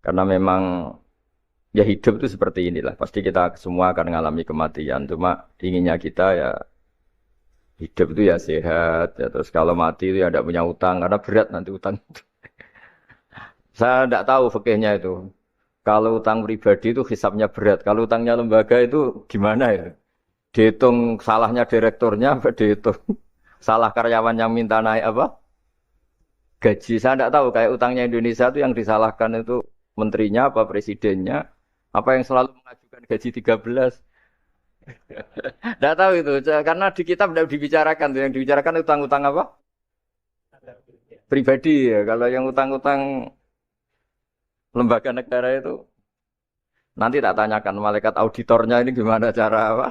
Karena memang ya hidup itu seperti inilah. Pasti kita semua akan mengalami kematian. Cuma inginnya kita ya hidup itu ya sehat. Ya terus kalau mati itu ya tidak punya utang karena berat nanti utang. Saya tidak tahu fikihnya itu. Kalau utang pribadi itu hisapnya berat. Kalau utangnya lembaga itu gimana ya? Dihitung salahnya direkturnya, apa dihitung salah karyawan yang minta naik apa? Gaji. Saya tidak tahu. Kayak utangnya Indonesia itu yang disalahkan itu menterinya apa presidennya. Apa yang selalu mengajukan gaji 13. Tidak tahu itu. Karena di kitab tidak dibicarakan. Yang dibicarakan utang-utang apa? Pribadi ya. Kalau yang utang-utang lembaga negara itu nanti tak tanyakan malaikat auditornya ini gimana cara apa?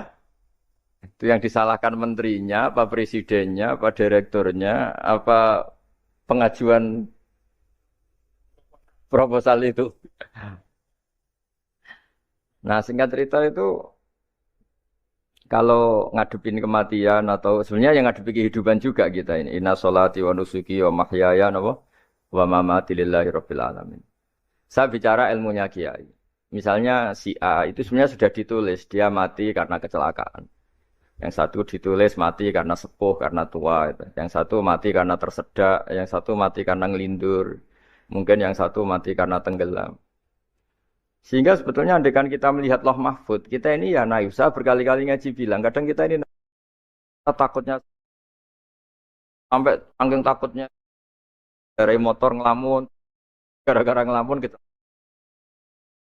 Itu yang disalahkan menterinya, apa presidennya, apa direkturnya, apa pengajuan proposal itu. Nah, singkat cerita itu kalau ngadepin kematian atau sebenarnya yang ngadepi kehidupan juga kita ini. Inna sholati wa nusuki wa mahyaya wa mamati lillahi rabbil alamin. Saya bicara ilmunya kiai. Misalnya si A itu sebenarnya sudah ditulis dia mati karena kecelakaan. Yang satu ditulis mati karena sepuh, karena tua. Itu. Yang satu mati karena tersedak, yang satu mati karena ngelindur. Mungkin yang satu mati karena tenggelam. Sehingga sebetulnya andekan kita melihat Loh Mahfud, kita ini ya naif. Saya berkali-kali ngaji bilang, kadang kita ini takutnya sampai angking takutnya dari motor ngelamun, gara-gara ngelamun kita.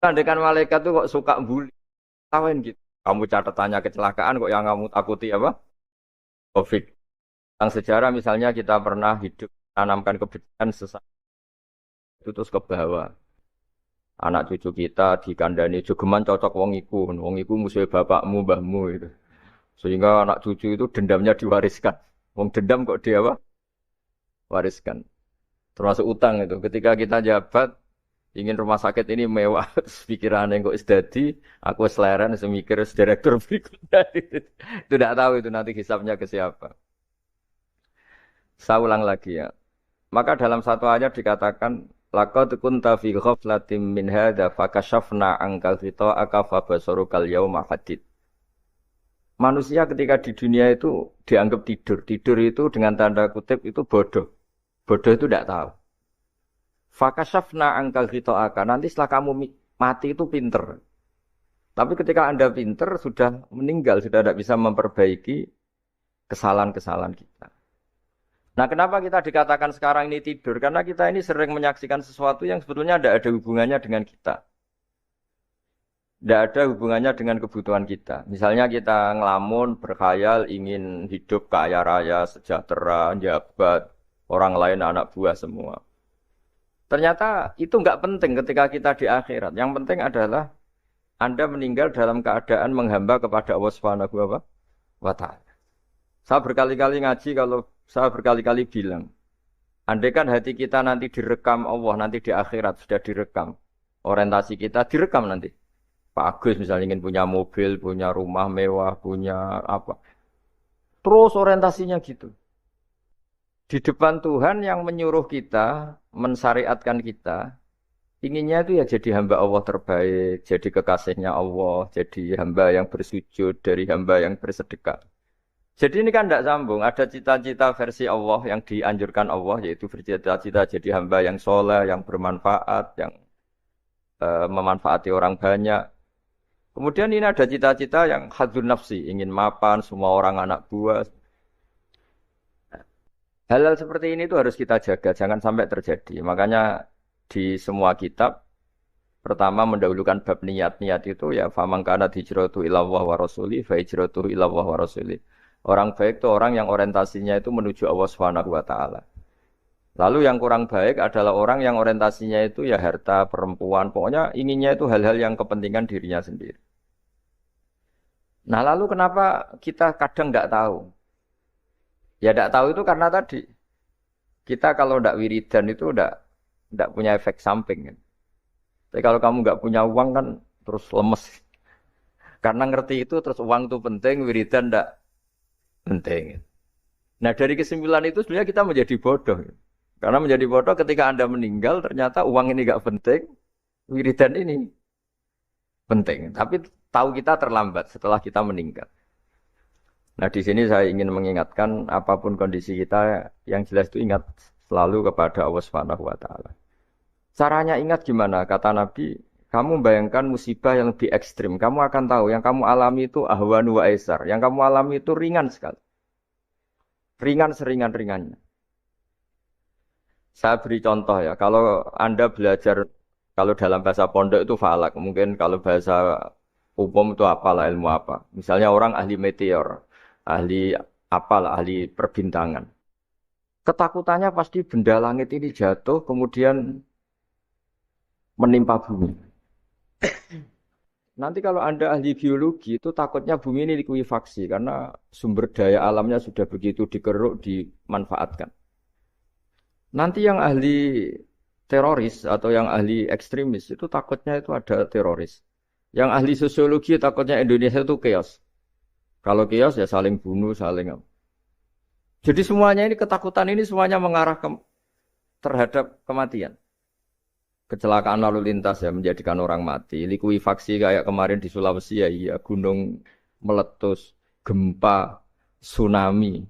Andekan malaikat tuh kok suka bully, tawain gitu. Kamu catatannya kecelakaan kok yang kamu takuti apa? Covid. Yang sejarah misalnya kita pernah hidup menanamkan kebencian sesat itu terus ke bawah. Anak cucu kita dikandani jogeman cocok wong iku musuh bapakmu, mbahmu itu. Sehingga anak cucu itu dendamnya diwariskan. Wong dendam kok dia apa? Wariskan. Termasuk utang itu. Ketika kita jabat ingin rumah sakit ini mewah, pikirannya kok isdadi, aku seleren semikir direktur berikutnya. Itu tidak tahu itu nanti hisapnya ke siapa. Saya ulang lagi ya. Maka dalam satu ayat dikatakan laqad kunta fi ghaflatin min hadza fakashafna anka ghita'aka fabasarukal yauma hadid. Manusia ketika di dunia itu dianggap tidur. Tidur itu dengan tanda kutip itu bodoh. Bodoh itu tidak tahu. Fakashafna anka ghita'aka. Nanti setelah kamu mati itu pinter. Tapi ketika Anda pinter sudah meninggal, sudah tidak bisa memperbaiki kesalahan-kesalahan kita. Nah, kenapa kita dikatakan sekarang ini tidur? Karena kita ini sering menyaksikan sesuatu yang sebetulnya tidak ada hubungannya dengan kita. Tidak ada hubungannya dengan kebutuhan kita. Misalnya kita ngelamun, berkhayal, ingin hidup kaya raya, sejahtera, jabat, orang lain anak buah semua. Ternyata itu nggak penting ketika kita di akhirat. Yang penting adalah Anda meninggal dalam keadaan menghamba kepada Allah Subhanahu wa Ta'ala. Saya berkali-kali ngaji kalau saya berkali-kali bilang, andai kan hati kita nanti direkam Allah, nanti di akhirat sudah direkam. Orientasi kita direkam nanti. Pak Agus misalnya ingin punya mobil, punya rumah mewah, punya apa. Terus orientasinya gitu. Di depan Tuhan yang menyuruh kita, mensyariatkan kita, inginnya itu ya jadi hamba Allah terbaik, jadi kekasihnya Allah, jadi hamba yang bersujud, dari hamba yang bersedekah. Jadi ini kan tidak sambung. Ada cita-cita versi Allah yang dianjurkan Allah, yaitu bercita-cita jadi hamba yang soleh, yang bermanfaat, yang memanfaati orang banyak. Kemudian ini ada cita-cita yang hadzun nafsi, ingin mapan, semua orang anak buah. Hal-hal seperti ini itu harus kita jaga, jangan sampai terjadi. Makanya di semua kitab, pertama mendahulukan bab niat. Niat itu ya faman kana hijratu ilallah wa rasuli fa hijratu ilallah wa rasuli. Orang baik itu orang yang orientasinya itu menuju Allah Subhanahu wa taala. Lalu yang kurang baik adalah orang yang orientasinya itu ya harta, perempuan, pokoknya inginnya itu hal-hal yang kepentingan dirinya sendiri. Nah, lalu kenapa kita kadang tidak tahu? Ya tidak tahu itu karena tadi kita kalau tidak wiridan itu tidak punya efek samping kan. Tapi kalau kamu nggak punya uang kan terus lemes. Karena ngerti itu terus uang itu penting, wiridan tidak penting. Nah dari kesimpulan itu sebenarnya kita menjadi bodoh. Karena menjadi bodoh ketika Anda meninggal ternyata uang ini nggak penting, Wiridan ini penting, tapi tahu kita terlambat setelah kita meninggal. Nah, di sini saya ingin mengingatkan apapun kondisi kita, yang jelas itu ingat selalu kepada Allah Subhanahu wa taala. Caranya ingat gimana? Kata Nabi, kamu bayangkan musibah yang lebih ekstrim, kamu akan tahu yang kamu alami itu ahwanu wa aisar. Yang kamu alami itu ringan sekali. Ringan seringan-ringannya. Saya beri contoh ya, kalau Anda belajar, kalau dalam bahasa pondok itu falak, mungkin kalau bahasa umum itu apalah ilmu apa. Misalnya orang ahli meteor, ahli apalah, ahli perbintangan. Ketakutannya pasti benda langit ini jatuh, kemudian menimpa bumi. Nanti kalau Anda ahli biologi, itu takutnya bumi ini likuifaksi, karena sumber daya alamnya sudah begitu dikeruk, dimanfaatkan. Nanti yang ahli teroris atau yang ahli ekstremis itu takutnya itu ada teroris. Yang ahli sosiologi takutnya Indonesia itu chaos. Kalau chaos ya saling bunuh, saling apa. Jadi semuanya ini ketakutan ini semuanya mengarah terhadap kematian. Kecelakaan lalu lintas ya menjadikan orang mati. Likuifaksi kayak kemarin di Sulawesi ya iya, gunung meletus, gempa, tsunami.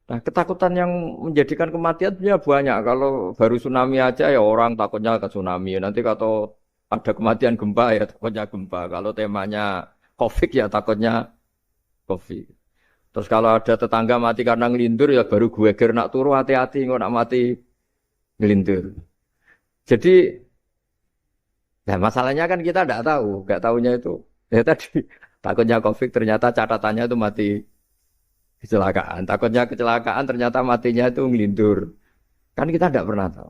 Nah, ketakutan yang menjadikan kematian punya banyak. Kalau baru tsunami aja ya orang takutnya ke tsunami. Nanti kalau ada kematian gempa ya takutnya gempa. Kalau temanya COVID ya takutnya COVID. Terus kalau ada tetangga mati karena ngelindur ya baru gue nak turu hati-hati nggak nak mati ngelindur. Jadi, nah masalahnya kan kita tidak tahu, nggak tahunya itu. Ya tadi takutnya COVID ternyata catatannya itu mati kecelakaan. Takutnya kecelakaan ternyata matinya itu ngelindur. Kan kita tidak pernah tahu.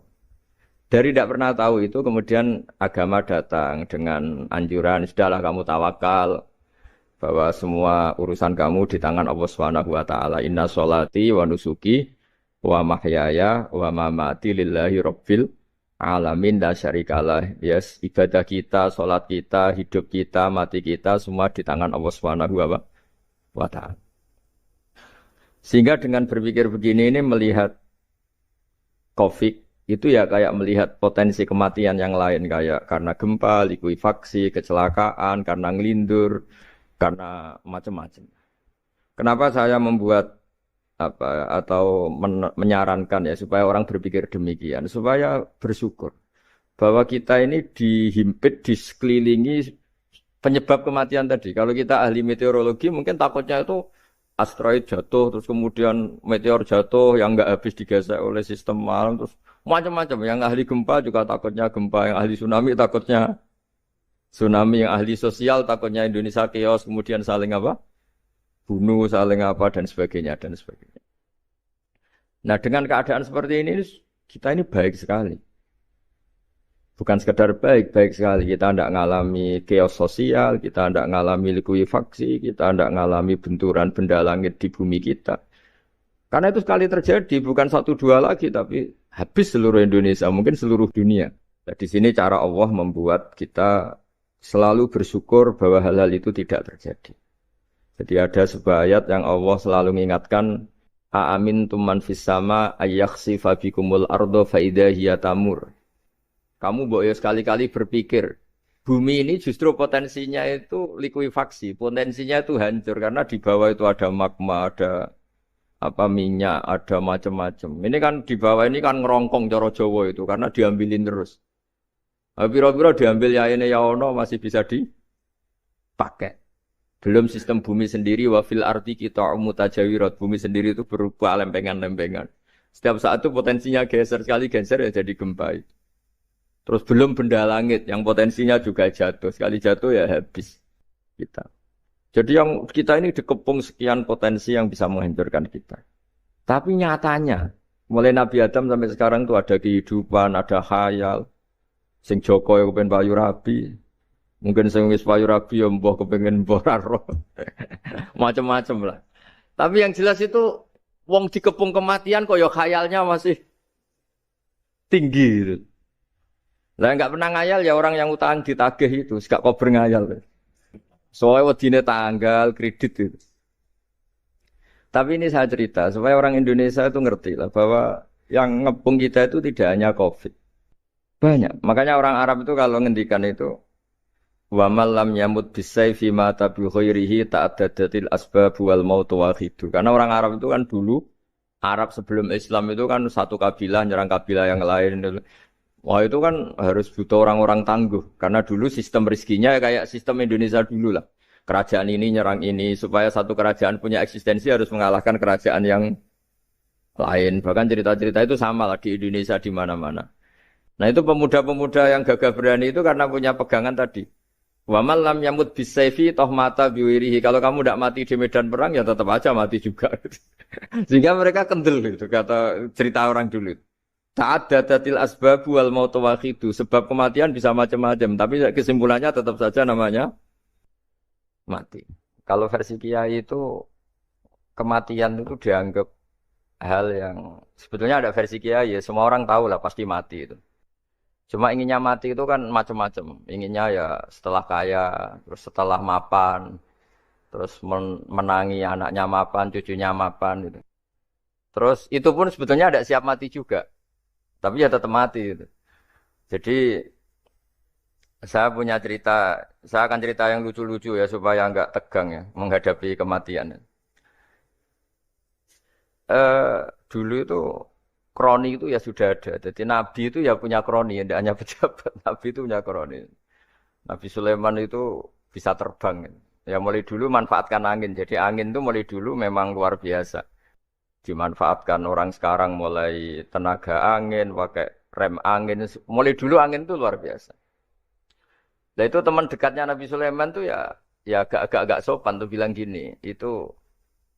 Dari tidak pernah tahu itu kemudian agama datang dengan anjuran, sudahlah kamu tawakal bahwa semua urusan kamu di tangan Allah Subhanahu wa taala. Inna sholati wa nusuki wa mahyaya wa mamati lillahi rabbil alamin la syarikalah. Yes, ibadah kita, salat kita, hidup kita, mati kita semua di tangan Allah Subhanahu wa taala. Sehingga dengan berpikir begini ini melihat COVID itu ya kayak melihat potensi kematian yang lain kayak karena gempa, likuifaksi, kecelakaan, karena ngelindur, karena macam-macam. Kenapa saya membuat apa atau menyarankan ya supaya orang berpikir demikian, supaya bersyukur bahwa kita ini dihimpit, disekelilingi penyebab kematian tadi. Kalau kita ahli meteorologi mungkin takutnya itu asteroid jatuh, terus kemudian meteor jatuh yang nggak habis digesek oleh sistem alam, terus macam-macam. Yang ahli gempa juga takutnya gempa, yang ahli tsunami takutnya tsunami, yang ahli sosial takutnya Indonesia chaos, kemudian saling apa? Bunuh, saling apa, dan sebagainya, dan sebagainya. Nah, dengan keadaan seperti ini, kita ini baik sekali. Bukan sekedar baik, baik sekali. Kita tidak mengalami chaos sosial, kita tidak mengalami likuifaksi, kita tidak mengalami benturan benda langit di bumi kita. Karena itu sekali terjadi, bukan 1-2 lagi, tapi habis seluruh Indonesia, mungkin seluruh dunia. Nah, di sini cara Allah membuat kita selalu bersyukur bahwa hal-hal itu tidak terjadi. Jadi ada sebuah ayat yang Allah selalu mengingatkan, Aamintum man fis sama ayyakhsifa bikumul ardo fa idza hiya tamur. Kamu boleh sekali-kali berpikir, bumi ini justru potensinya itu likuifaksi, potensinya itu hancur karena di bawah itu ada magma, ada apa minyak, ada macam-macam. Ini kan di bawah ini kan ngerongkong cara Jawa itu karena diambilin terus. Piro-piro diambil ya ini ya ono masih bisa dipakai. Belum sistem bumi sendiri wafil arti kita mutajawirat, bumi sendiri itu berupa lempengan-lempengan. Setiap saat itu potensinya geser sekali geser ya jadi gempa itu. Terus belum benda langit yang potensinya juga jatuh. Sekali jatuh ya habis kita. Jadi yang kita ini dikepung sekian potensi yang bisa menghancurkan kita. Tapi nyatanya, mulai Nabi Adam sampai sekarang itu ada kehidupan, ada khayal. Sing Joko yang kepengen payu rabi. Mungkin sing wis payu rabi ya mbah kepengen mbah roh. Macam-macam lah. Tapi yang jelas itu wong dikepung kematian kok ya khayalnya masih tinggi gitu. Lah enggak pernah ngayal ya orang yang utang ditagih itu, gak kober ngayal. Soalnya wedine tanggal kredit itu. Tapi ini saya cerita supaya orang Indonesia itu ngerti lah bahwa yang ngepung kita itu tidak hanya COVID. Banyak. Makanya orang Arab itu kalau ngendikan itu wa man lam yamut bisayfi mata bi ghairihi ta'addadatil asbab wal maut wahidu. Karena orang Arab itu kan dulu Arab sebelum Islam itu kan satu kabilah nyerang kabilah yang lain. Wah itu kan harus butuh orang-orang tangguh. Karena dulu sistem rizkinya kayak sistem Indonesia dulu lah. Kerajaan ini nyerang ini supaya satu kerajaan punya eksistensi harus mengalahkan kerajaan yang lain. Bahkan cerita-cerita itu sama lah di Indonesia di mana-mana. Nah itu pemuda-pemuda yang gagah berani itu karena punya pegangan tadi. Wa man lam yamut bisayfi toh mata biwirihi. Kalau kamu tidak mati di medan perang ya tetap aja mati juga. Sehingga mereka kendel gitu kata cerita orang dulu. Ta'addadatil asbab wal mautu wahidu. Sebab kematian bisa macam-macam, tapi kesimpulannya tetap saja namanya mati. Kalau versi Kiai itu kematian itu dianggap hal yang sebetulnya ada versi Kiai ya, semua orang tahu lah pasti mati itu. Cuma inginnya mati itu kan macam-macam. Inginnya ya setelah kaya, terus setelah mapan, terus menangi anaknya mapan, cucunya mapan gitu. Terus itu pun sebetulnya ada siap mati juga. Tapi ya tetap mati gitu. Jadi saya punya cerita, saya akan cerita yang lucu-lucu ya supaya nggak tegang ya menghadapi kematian. Eh dulu itu kroni itu ya sudah ada. Jadi Nabi itu ya punya kroni, tidak hanya pejabat. Nabi itu punya kroni. Nabi Sulaiman itu bisa terbang. Ya mulai dulu manfaatkan angin. Jadi angin itu mulai dulu memang luar biasa. Dimanfaatkan orang sekarang mulai tenaga angin, pakai rem angin. Mulai dulu angin itu luar biasa. Nah itu teman dekatnya Nabi Sulaiman tuh ya agak sopan tuh bilang gini. Itu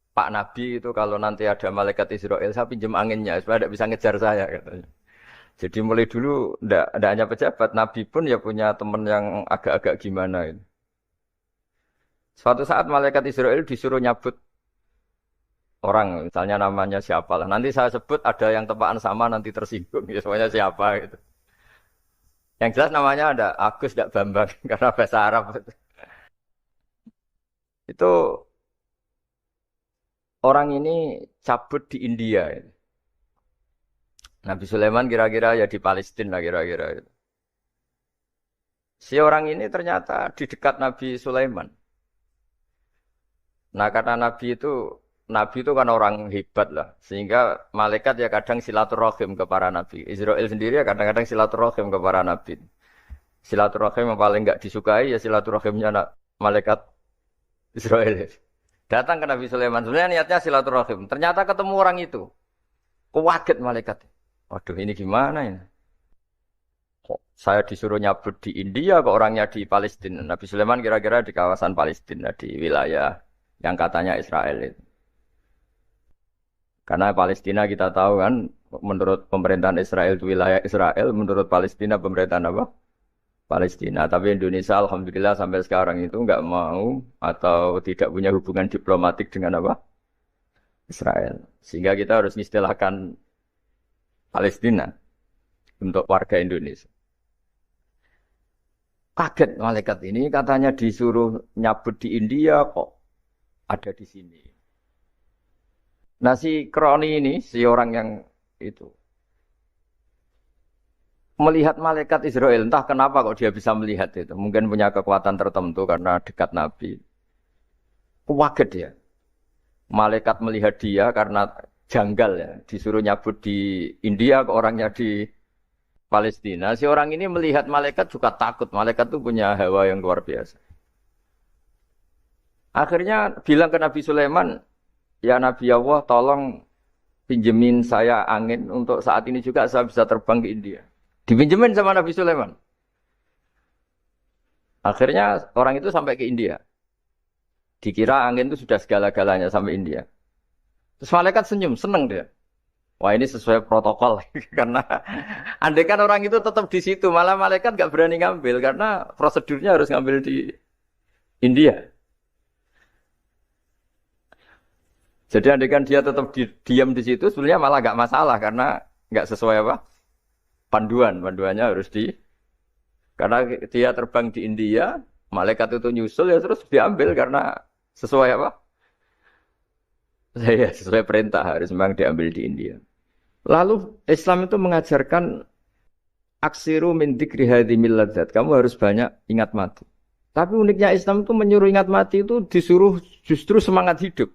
Pak Nabi itu kalau nanti ada malaikat Israel saya pinjam anginnya supaya tidak bisa ngejar saya katanya. Jadi mulai dulu ndak hanya pejabat, Nabi pun ya punya teman yang agak-agak gimana itu. Suatu saat malaikat Israel disuruh nyabut orang, misalnya namanya siapa lah. Nanti saya sebut ada yang tepaan sama nanti tersinggung, ya semuanya siapa gitu. Yang jelas namanya ada Agus, tidak Bambang karena bahasa Arab. Itu orang ini cabut di India. Nabi Sulaiman kira-kira ya di Palestina lah kira-kira. Si orang ini ternyata di dekat Nabi Sulaiman. Nah karena Nabi itu kan orang hebat lah. Sehingga malaikat ya kadang silaturahim ke para Nabi. Israel sendiri ya kadang-kadang silaturahim ke para Nabi. Silaturahim yang paling enggak disukai ya silaturahimnya malaikat Israel. Datang ke Nabi Sulaiman. Sebenarnya niatnya silaturahim. Ternyata ketemu orang itu. Kaget malaikat. Waduh ini gimana ini? Kok saya disuruh nyabut di India, kok orangnya di Palestina. Nabi Sulaiman kira-kira di kawasan Palestina, di wilayah yang katanya Israel itu. Karena Palestina kita tahu kan, menurut pemerintahan Israel itu wilayah Israel, menurut Palestina pemerintahan apa? Palestina. Tapi Indonesia alhamdulillah sampai sekarang itu nggak mau atau tidak punya hubungan diplomatik dengan apa? Israel. Sehingga kita harus mengistilahkan Palestina untuk warga Indonesia. Kaget malaikat ini katanya disuruh nyabut di India kok ada di sini. Nah si Kroni ini, si orang yang itu melihat malaikat Israel, entah kenapa kok dia bisa melihat itu. Mungkin punya kekuatan tertentu karena dekat Nabi. Kaget ya. Malaikat melihat dia karena janggal ya. Disuruh nyabut di India ke orangnya di Palestina. Si orang ini melihat malaikat juga takut. Malaikat itu punya hawa yang luar biasa. Akhirnya bilang ke Nabi Sulaiman, ya Nabi Allah tolong pinjemin saya angin untuk saat ini juga saya bisa terbang ke India. Dipinjemin sama Nabi Sulaiman. Akhirnya orang itu sampai ke India. Dikira angin itu sudah segala-galanya sampai India. Terus malaikat senyum, seneng dia. Wah ini sesuai protokol. Karena andai kan orang itu tetap di situ, malah malaikat gak berani ngambil. Karena prosedurnya harus ngambil di India. Jadi andai kan dia tetap diam di situ, sebenarnya malah gak masalah. Karena gak sesuai apa? Panduannya harus karena dia terbang di India, malaikat itu nyusul ya terus diambil karena sesuai apa? Ya, sesuai perintah harus memang diambil di India. Lalu Islam itu mengajarkan Aksiru min dzikri hadhimil ladzat. Kamu harus banyak ingat mati. Tapi uniknya Islam itu menyuruh ingat mati itu disuruh justru semangat hidup.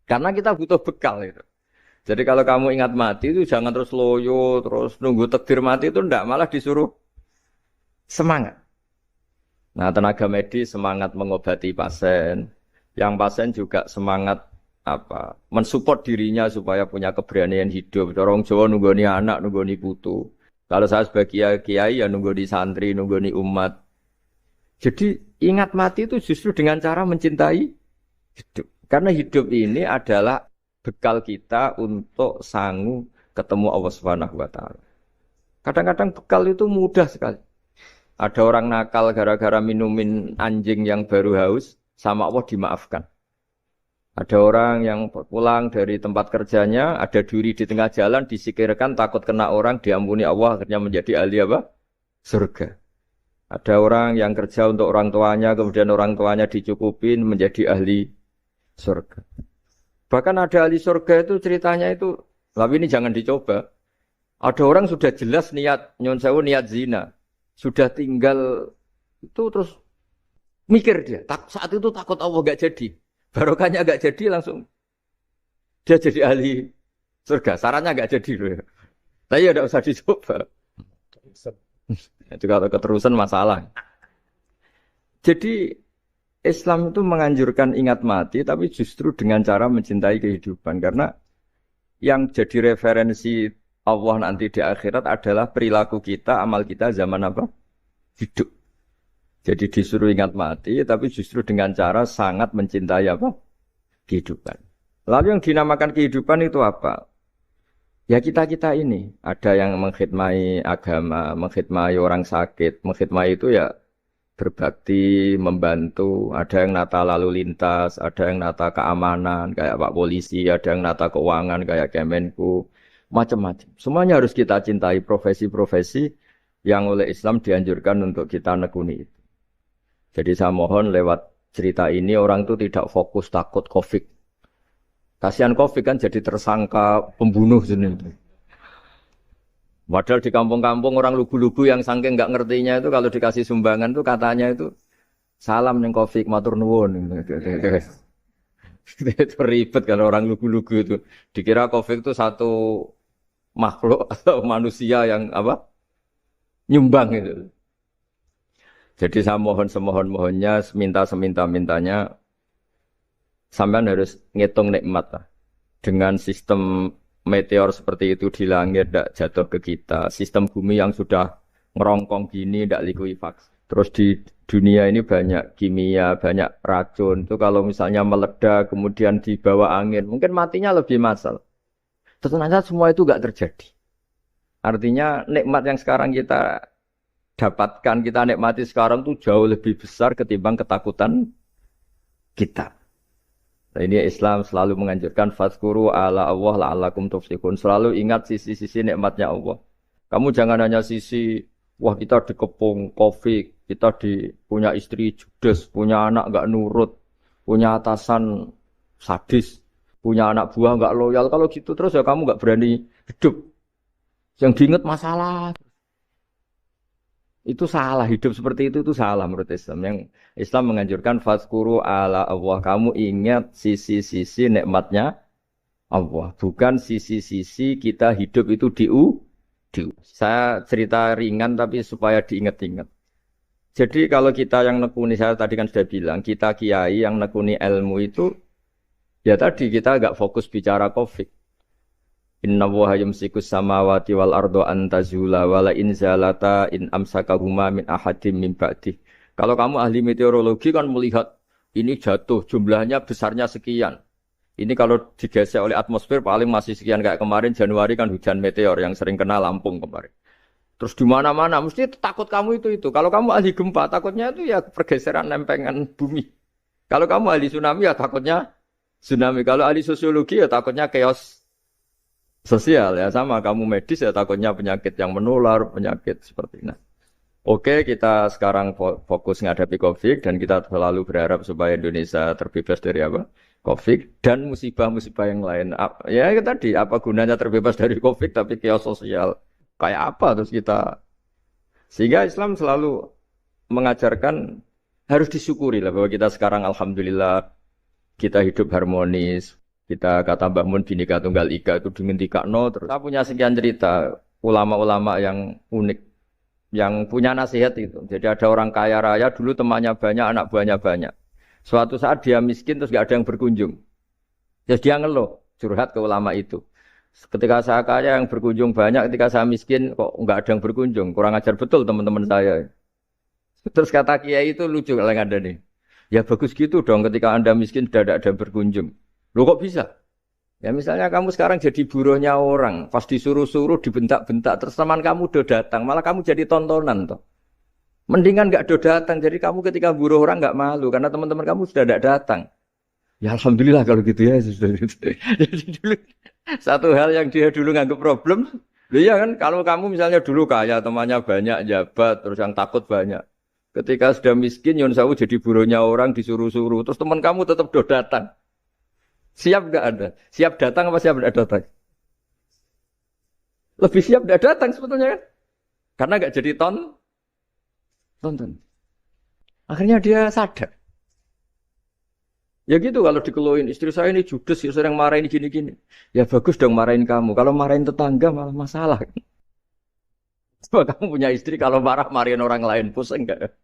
Karena kita butuh bekal itu. Jadi kalau kamu ingat mati itu jangan terus loyo, terus nunggu takdir mati itu ndak, malah disuruh semangat. Nah, tenaga medis semangat mengobati pasien. Yang pasien juga semangat mensupport dirinya supaya punya keberanian hidup. Orang Jawa nunggoni anak, nunggoni putu. Kalau saya sebagai kiai ya nunggoni santri, nunggoni umat. Jadi ingat mati itu justru dengan cara mencintai hidup. Karena hidup ini adalah bekal kita untuk sanggup ketemu Allah Subhanahu wa taala. Kadang-kadang bekal itu mudah sekali. Ada orang nakal gara-gara minumin anjing yang baru haus, sama Allah dimaafkan. Ada orang yang pulang dari tempat kerjanya, ada duri di tengah jalan, disikirkan takut kena orang, diampuni Allah, akhirnya menjadi ahli apa? Surga. Ada orang yang kerja untuk orang tuanya, kemudian orang tuanya dicukupin menjadi ahli surga. Bahkan ada ahli surga itu ceritanya itu, tapi ini jangan dicoba. Ada orang sudah jelas niat, nyon sewu niat zina. Sudah tinggal itu terus mikir dia. Saat itu takut Allah gak jadi. Barokahnya gak jadi langsung dia jadi ahli surga. Sarannya gak jadi loh ya. Tapi ya gak usah dicoba. Itu kalau keterusan masalah. Jadi Islam itu menganjurkan ingat mati, tapi justru dengan cara mencintai kehidupan. Karena yang jadi referensi Allah nanti di akhirat adalah perilaku kita, amal kita zaman apa? Hidup. Jadi disuruh ingat mati, tapi justru dengan cara sangat mencintai apa? Kehidupan. Lalu yang dinamakan kehidupan itu apa? Ya kita-kita ini. Ada yang mengkhidmati agama, mengkhidmati orang sakit. Mengkhidmati itu ya berbakti, membantu. Ada yang nata lalu lintas, ada yang nata keamanan, kayak Pak Polisi, ada yang nata keuangan, kayak Kemenku. Macam-macam. Semuanya harus kita cintai, profesi-profesi yang oleh Islam dianjurkan untuk kita nekuni itu. Jadi saya mohon lewat cerita ini orang itu tidak fokus takut COVID. Kasihan COVID kan jadi tersangka pembunuh sendiri. Padahal di kampung-kampung orang lugu-lugu yang saking nggak ngertinya itu kalau dikasih sumbangan tuh katanya itu salam yang COVID matur nuwun. Itu ribet kalau orang lugu-lugu itu. Dikira COVID itu satu makhluk atau manusia yang nyumbang itu. Jadi saya mohon semohon-mohonnya, seminta-mintanya, sampean harus ngitung nikmat lah. Dengan sistem meteor seperti itu di langit tidak jatuh ke kita, sistem bumi yang sudah ngerongkong gini tidak likuifaksi. Terus di dunia ini banyak kimia, banyak racun. Itu kalau misalnya meledak kemudian dibawa angin, mungkin matinya lebih massal. Ternyata semua itu tidak terjadi. Artinya nikmat yang sekarang kita dapatkan, kita nikmati sekarang tuh jauh lebih besar ketimbang ketakutan kita. Nah, ini Islam selalu menganjurkan fadzkuru ala Allah la'allakum tuflihun. Selalu ingat sisi-sisi nikmatnya Allah. Kamu jangan hanya sisi wah kita dikepung Covid, kita punya istri judes, punya anak enggak nurut, punya atasan sadis, punya anak buah enggak loyal. Kalau gitu terus ya kamu enggak berani hidup. Yang diingat masalah. Itu salah, hidup seperti itu salah menurut Islam. Yang Islam menganjurkan fadzkuru ala Allah. Kamu ingat sisi-sisi nikmatnya Allah, bukan sisi-sisi kita hidup itu Saya cerita ringan tapi supaya diingat-ingat. Jadi kalau kita yang nekuni, saya tadi kan sudah bilang, kita kiai yang nekuni ilmu itu, ya tadi kita agak fokus bicara COVID. Inna Allaha yumsikus samawati wal ardo an tazula wala in zalata in amsakahuma min ahadim min ba'dih. Kalau kamu ahli meteorologi kan melihat ini jatuh jumlahnya besarnya sekian. Ini kalau digesek oleh atmosfer paling masih sekian, kayak kemarin Januari kan hujan meteor yang sering kena Lampung kemarin. Terus di mana-mana mesti takut kamu itu. Kalau kamu ahli gempa takutnya itu ya pergeseran lempengan bumi. Kalau kamu ahli tsunami ya takutnya tsunami. Kalau ahli sosiologi ya takutnya chaos sosial, ya sama, kamu medis ya takutnya penyakit yang menular, penyakit seperti ini. Oke, kita sekarang fokus menghadapi COVID dan kita selalu berharap supaya Indonesia terbebas dari COVID dan musibah-musibah yang lain. Ya tadi, apa gunanya terbebas dari COVID tapi chaos sosial Kayak apa terus kita? Sehingga Islam selalu mengajarkan harus disyukuri lah bahwa kita sekarang alhamdulillah kita hidup harmonis. Kita kata Mbah Mun Bhinneka Tunggal Ika itu dingendikakno terus. Saya punya sekian cerita ulama-ulama yang unik yang punya nasihat itu. Jadi ada orang kaya raya dulu temannya banyak, anak buahnya banyak. Suatu saat dia miskin terus gak ada yang berkunjung. Terus dia ngeluh, curhat ke ulama itu. Ketika saya kaya yang berkunjung banyak, ketika saya miskin kok nggak ada yang berkunjung. Kurang ajar betul teman-teman saya. Terus kata kiai itu lucu kalau yang ada nih. Ya bagus gitu dong ketika Anda miskin sudah ada yang berkunjung. Loh kok bisa? Ya misalnya kamu sekarang jadi buruhnya orang, pas disuruh-suruh, dibentak-bentak, terus teman kamu udah datang, malah kamu jadi tontonan toh. Mendingan nggak udah datang, jadi kamu ketika buruh orang nggak malu, karena teman-teman kamu sudah tidak datang. Ya alhamdulillah kalau gitu ya. Jadi dulu satu hal yang dia dulu nganggap problem, iya kan kalau kamu misalnya dulu kaya, temannya banyak, jabat, terus yang takut banyak. Ketika sudah miskin, Yon Sawu jadi buruhnya orang, disuruh-suruh, terus teman kamu tetap udah datang. Siap nggak ada? Siap datang apa siap nggak datang? Lebih siap nggak datang sebetulnya kan? Karena nggak jadi tonton. Akhirnya dia sadar. Ya gitu kalau dikeluhin istri saya ini judes, ya sering marahin gini-gini. Ya bagus dong marahin kamu. Kalau marahin tetangga malah masalah. Coba kamu punya istri kalau marahin orang lain pusing nggak?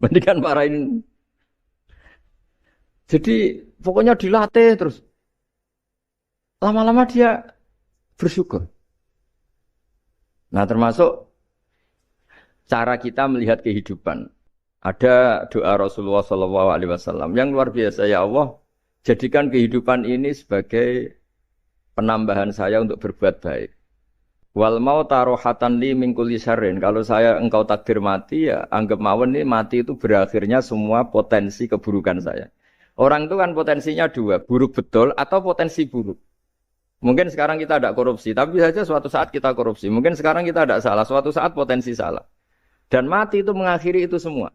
Mendingan marahin. Jadi pokoknya dilatih terus. Lama-lama dia bersyukur. Nah termasuk cara kita melihat kehidupan. Ada doa Rasulullah SAW yang luar biasa. Ya Allah, jadikan kehidupan ini sebagai penambahan saya untuk berbuat baik. Wal mauta rohatan li min kulli syarrin. Kalau engkau takdir mati, ya anggap mawon nih mati itu berakhirnya semua potensi keburukan saya. Orang itu kan potensinya dua, buruk betul atau potensi buruk. Mungkin sekarang kita tidak korupsi, tapi saja suatu saat kita korupsi. Mungkin sekarang kita tidak salah, suatu saat potensi salah. Dan mati itu mengakhiri itu semua.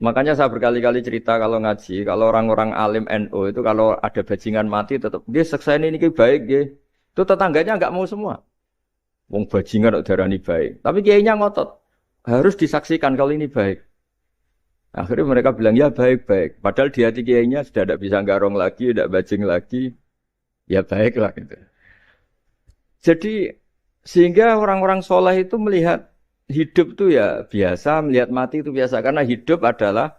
Makanya saya berkali-kali cerita kalau ngaji, kalau orang-orang alim NU itu kalau ada bajingan mati tetap dia seksa ini baik dia. Itu tetangganya nggak mau semua. Wong bajingan kok darani baik. Tapi kiainya ngotot. Harus disaksikan kalau ini baik. Akhirnya mereka bilang ya baik-baik. Padahal di hati kiainya sudah tidak bisa garong lagi, tidak bajing lagi. Ya baiklah gitu. Jadi sehingga orang-orang soleh itu melihat hidup itu ya biasa, melihat mati itu biasa. Karena hidup adalah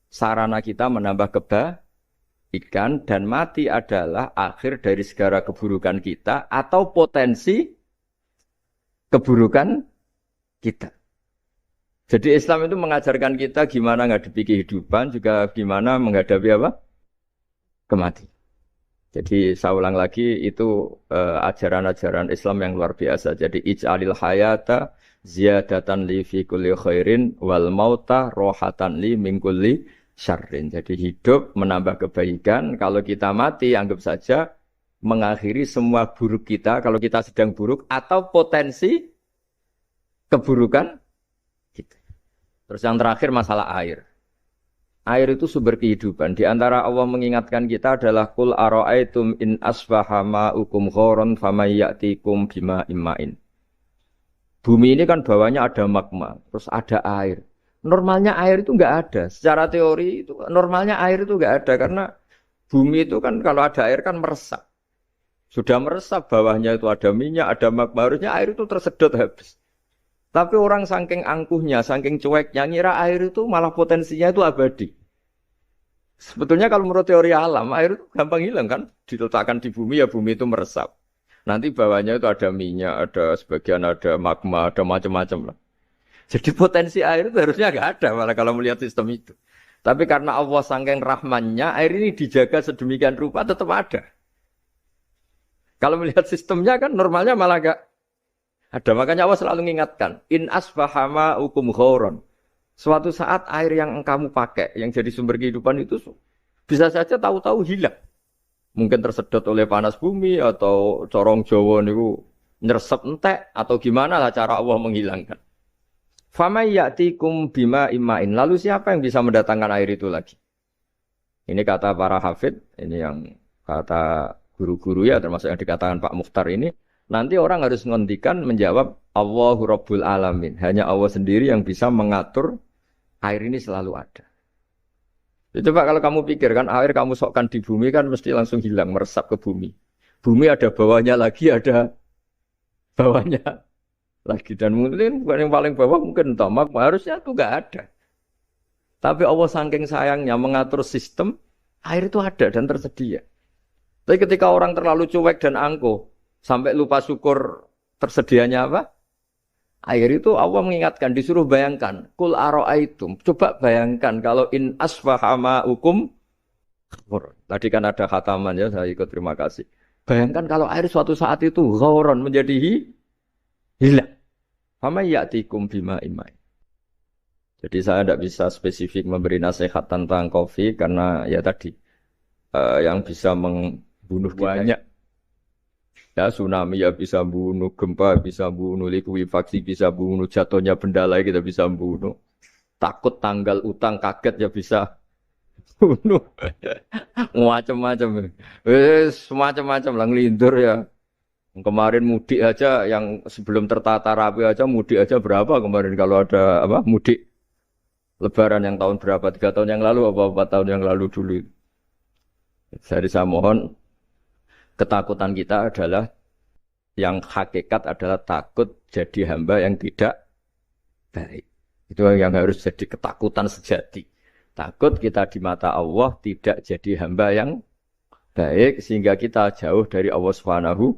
sarana kita menambah kebaikan dan mati adalah akhir dari segala keburukan kita atau potensi keburukan kita. Jadi Islam itu mengajarkan kita gimana menghadapi kehidupan, juga gimana menghadapi apa? Kematian. Jadi saya ulang lagi itu ajaran-ajaran Islam yang luar biasa. Jadi ij'alil hayata ziyadatan li fi kulli khairin wal mauta rohatan li min kulli syarrin. Jadi hidup menambah kebaikan, kalau kita mati anggap saja mengakhiri semua buruk kita kalau kita sedang buruk atau potensi keburukan kita. Terus yang terakhir masalah air. Air itu sumber kehidupan. Di antara Allah mengingatkan kita adalah qul ara'aitum in asbaha ma'ukum ghoron famayyatikum bima imma'in. Bumi ini kan bawahnya ada magma, terus ada air. Normalnya air itu enggak ada. Secara teori itu normalnya air itu enggak ada karena bumi itu kan kalau ada air kan meresap. Sudah meresap bawahnya itu ada minyak, ada magma, harusnya air itu tersedot habis. Tapi orang saking angkuhnya, saking cueknya, ngira air itu malah potensinya itu abadi. Sebetulnya kalau menurut teori alam, air itu gampang hilang kan? Diletakkan di bumi, ya bumi itu meresap. Nanti bawahnya itu ada minyak, ada sebagian ada magma, ada macam-macam lah. Jadi potensi air itu harusnya nggak ada malah kalau melihat sistem itu. Tapi karena Allah saking rahmannya, air ini dijaga sedemikian rupa tetap ada. Kalau melihat sistemnya kan normalnya malah nggak ada. Makanya Allah selalu mengingatkan, in asbahama ukum ghoron. Suatu saat air yang kamu pakai, yang jadi sumber kehidupan itu bisa saja tahu-tahu hilang. Mungkin tersedot oleh panas bumi atau corong Jawa niku nyeresep entek atau gimana lah cara Allah menghilangkan. Famay ya'tikum bima imma'in. Lalu siapa yang bisa mendatangkan air itu lagi? Ini kata para hafid, ini yang kata guru-guru ya termasuk yang dikatakan Pak Mukhtar ini. Nanti orang harus ngondikan menjawab Allahu Rabbul Alamin. Hanya Allah sendiri yang bisa mengatur air ini selalu ada. Ya, coba kalau kamu pikir kan air kamu sokkan di bumi kan mesti langsung hilang meresap ke bumi. Bumi ada bawahnya lagi, ada bawahnya lagi dan mungkin yang paling bawah mungkin tomak harusnya itu nggak ada. Tapi Allah saking sayangnya mengatur sistem air itu ada dan tersedia. Tapi ketika orang terlalu cuek dan angkuh sampai lupa syukur tersedianya apa? Air itu Allah mengingatkan, disuruh bayangkan. Kul aro'aitum. Coba bayangkan kalau in asfahama hukum. Tadi kan ada khataman ya, saya ikut terima kasih. Bayangkan kalau air suatu saat itu ghauron menjadi hilang. Fama ya'tikum bima imai. Jadi saya tidak bisa spesifik memberi nasihat tentang kopi karena ya tadi yang bisa membunuh banyak. Ya tsunami ya bisa bunuh, gempa bisa bunuh, likuifaksi bisa bunuh, jatuhnya benda lain kita bisa bunuh. Takut tanggal utang kaget ya bisa bunuh. Macam-macam. Semacam-macam lah ngelindur ya. Kemarin mudik aja yang sebelum tertata rapi aja mudik aja berapa kemarin kalau ada apa mudik Lebaran yang tahun berapa 3 tahun yang lalu apa 4 tahun yang lalu dulu. Jadi saya mohon ketakutan kita adalah yang hakikat adalah takut jadi hamba yang tidak baik. Itu yang harus jadi ketakutan sejati. Takut kita di mata Allah tidak jadi hamba yang baik sehingga kita jauh dari Allah Subhanahu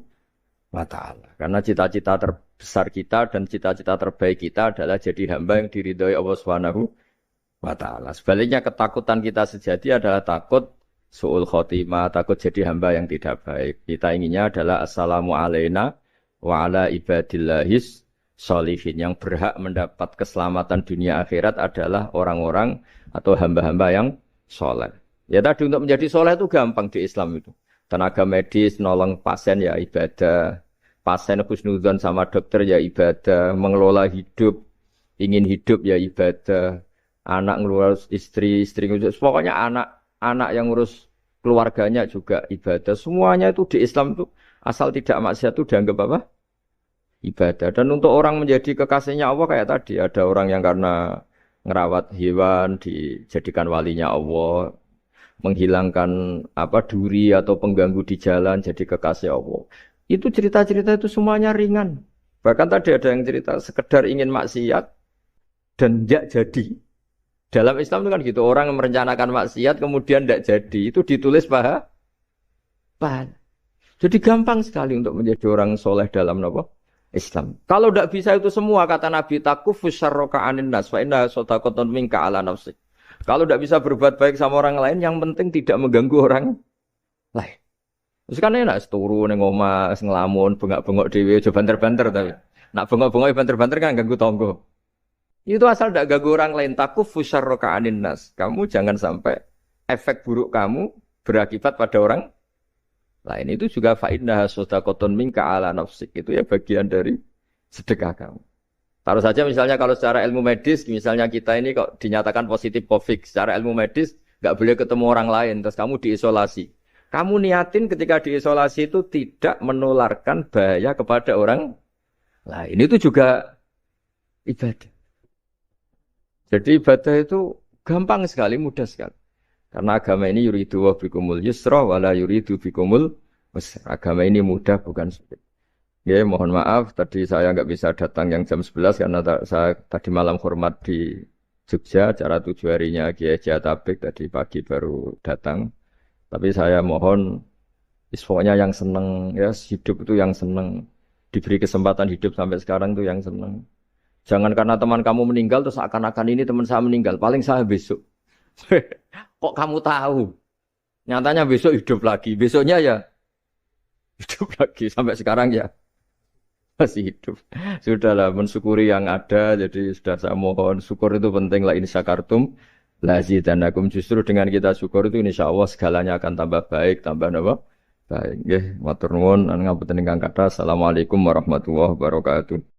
wa ta'ala. Karena cita-cita terbesar kita dan cita-cita terbaik kita adalah jadi hamba yang diridhoi Allah Subhanahu wa ta'ala. Sebaliknya ketakutan kita sejati adalah takut su'ul khotimah, takut jadi hamba yang tidak baik. Kita inginnya adalah assalamu alaina wa ala ibadillahis sholihin. Yang berhak mendapat keselamatan dunia akhirat adalah orang-orang atau hamba-hamba yang soleh. Ya tadi untuk menjadi soleh itu gampang di Islam itu. Tenaga medis, nolong pasien ya ibadah. Pasien husnudzon sama dokter ya ibadah. Mengelola hidup, ingin hidup ya ibadah. Anak ngurus istri ngurus. Pokoknya anak yang ngurus keluarganya juga ibadah. Semuanya itu di Islam itu asal tidak maksiat itu dianggap apa? Ibadah. Dan untuk orang menjadi kekasihnya Allah kayak tadi. Ada orang yang karena ngerawat hewan dijadikan walinya Allah. Menghilangkan apa duri atau pengganggu di jalan jadi kekasih Allah. Itu cerita-cerita itu semuanya ringan. Bahkan tadi ada yang cerita sekedar ingin maksiat dan tidak jadi. Dalam Islam itu kan gitu, orang yang merencanakan maksiat kemudian tidak jadi, itu ditulis pahala. Jadi gampang sekali untuk menjadi orang soleh dalam apa? Islam. Kalau tidak bisa itu semua, kata Nabi, takufus syarroka anin nas, fa inna sodaqotun minka ala nafsik. Kalau tidak bisa berbuat baik sama orang lain, yang penting tidak mengganggu orang lain. Terus kan enak, seturu, ngomah, ngelamun, bengak-bengok dewe, coba banter-banter tapi. Nak bengok-bengok banter-banter kan ganggu tonggo. Itu asal tidak ganggu orang lain. Takufus syarroka anin nas. Kamu jangan sampai efek buruk kamu berakibat pada orang lain. Itu juga fa'innaha sodaqotun minka ala nafsik. Itu ya bagian dari sedekah kamu. Taruh saja misalnya kalau secara ilmu medis, misalnya kita ini kok dinyatakan positif COVID. Secara ilmu medis, nggak boleh ketemu orang lain. Terus kamu diisolasi. Kamu niatin ketika diisolasi itu tidak menularkan bahaya kepada orang lain. Itu juga ibadah. Jadi ibadah itu gampang sekali, mudah sekali. Karena agama ini yuridu wa bikumul yusra wala yuridu bikumul usra. Agama ini mudah bukan sulit. Ya, mohon maaf tadi saya nggak bisa datang yang jam 11 karena saya tadi malam hormat di Jogja, acara 7 harinya Kiai Jatabek tadi pagi baru datang. Tapi saya mohon pokoknya yang seneng ya hidup itu yang seneng, diberi kesempatan hidup sampai sekarang itu yang seneng. Jangan karena teman kamu meninggal terus akan-akan ini teman saya meninggal, paling saya besok. Kok kamu tahu? Nyatanya besok hidup lagi, besoknya ya hidup lagi sampai sekarang ya masih hidup. Sudahlah mensyukuri yang ada, jadi sudah saya mohon syukur itu penting lah in syakartum lazidanakum. Justru dengan kita syukur itu insyaallah segalanya akan tambah baik, tambah apa? Baik. Nggih, matur nuwun ngapunten ingkang kathah. Assalamualaikum warahmatullahi wabarakatuh.